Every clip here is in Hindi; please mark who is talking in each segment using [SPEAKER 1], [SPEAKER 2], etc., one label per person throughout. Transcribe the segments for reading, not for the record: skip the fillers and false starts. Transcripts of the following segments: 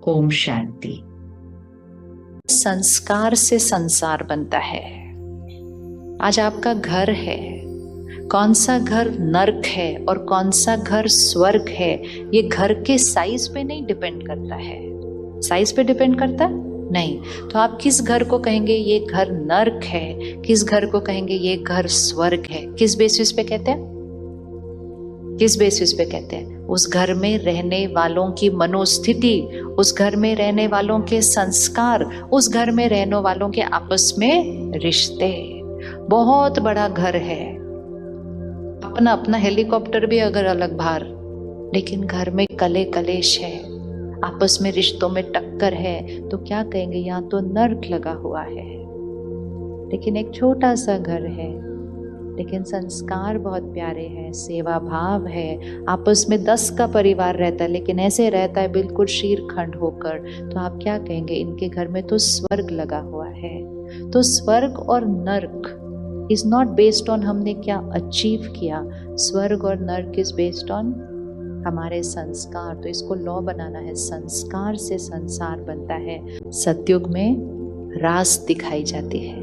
[SPEAKER 1] ओम शांति।
[SPEAKER 2] संस्कार से संसार बनता है। आज आपका घर है, कौन सा घर नर्क है और कौन सा घर स्वर्ग है, ये घर के साइज पे नहीं डिपेंड करता है। साइज पे डिपेंड करता नहीं। तो आप किस घर को कहेंगे ये घर नर्क है, किस घर को कहेंगे ये घर स्वर्ग है? किस बेसिस पे कहते हैं? किस बेसिस पे कहते हैं? उस घर में रहने वालों की मनोस्थिति, उस घर में रहने वालों के संस्कार, उस घर में रहने वालों के आपस में रिश्ते। बहुत बड़ा घर है, अपना अपना हेलीकॉप्टर भी अगर अलग बाहर, लेकिन घर में कले कलेश है, आपस में रिश्तों में टक्कर है, तो क्या कहेंगे? यहाँ तो नर्क लगा हुआ है। लेकिन एक छोटा सा घर है, लेकिन संस्कार बहुत प्यारे हैं, सेवा भाव है, आपस में 10 का परिवार रहता है, लेकिन ऐसे रहता है बिल्कुल शीरखंड होकर। तो आप क्या कहेंगे? इनके घर में तो स्वर्ग लगा हुआ है। तो स्वर्ग और नर्क इज नॉट बेस्ड ऑन हमने क्या अचीव किया, स्वर्ग और नर्क इज बेस्ड ऑन हमारे संस्कार। तो इसको लॉ बनाना है, संस्कार से संसार बनता है। सतयुग में रास दिखाई जाती है,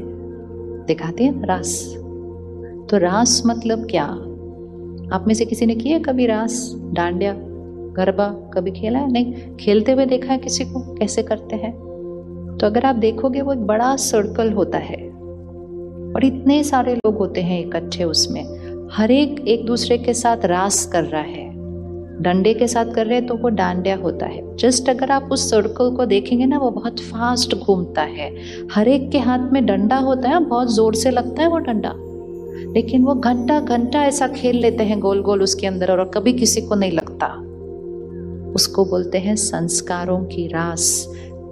[SPEAKER 2] दिखाते हैं रास। तो रास मतलब क्या? आप में से किसी ने किया कभी रास, डांडिया, गरबा कभी खेला है? नहीं। खेलते हुए देखा है किसी को कैसे करते हैं? तो अगर आप देखोगे वो एक बड़ा सर्कल होता है और इतने सारे लोग होते हैं इकट्ठे उसमें, हर एक दूसरे के साथ रास कर रहा है। डंडे के साथ कर रहे हैं तो वो डांडिया होता है। जस्ट अगर आप उस सर्कल को देखेंगे ना, वो बहुत फास्ट घूमता है। हर एक के हाथ में डंडा होता है, बहुत जोर से लगता है वो डंडा, लेकिन वो घंटा घंटा ऐसा खेल लेते हैं गोल गोल उसके अंदर, और कभी किसी को नहीं लगता। उसको बोलते हैं संस्कारों की रास।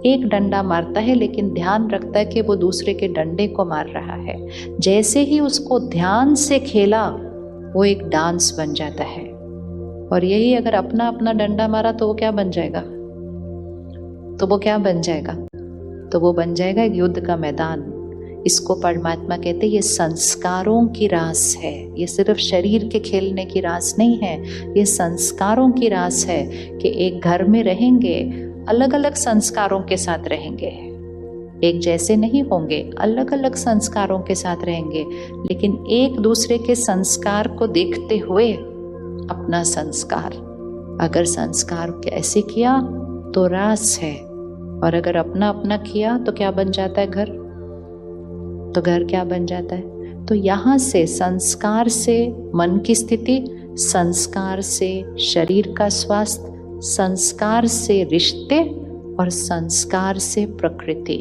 [SPEAKER 2] एक डंडा मारता है लेकिन ध्यान रखता है कि वो दूसरे के डंडे को मार रहा है। जैसे ही उसको ध्यान से खेला, वो एक डांस बन जाता है। और यही अगर अपना अपना डंडा मारा तो वो क्या बन जाएगा? तो वो क्या बन जाएगा? तो वो बन जाएगा एक युद्ध का मैदान। इसको परमात्मा कहते हैं ये संस्कारों की रास है। ये सिर्फ शरीर के खेलने की रास नहीं है, ये संस्कारों की रास है कि एक घर में रहेंगे, अलग अलग संस्कारों के साथ रहेंगे, एक जैसे नहीं होंगे, अलग अलग संस्कारों के साथ रहेंगे, लेकिन एक दूसरे के संस्कार को देखते हुए अपना संस्कार, अगर संस्कार ऐसे किया तो रास है, और अगर अपना अपना किया तो क्या बन जाता है? घर। तो घर क्या बन जाता है? तो यहाँ से संस्कार से मन की स्थिति, संस्कार से शरीर का स्वास्थ्य, संस्कार से रिश्ते और संस्कार से प्रकृति।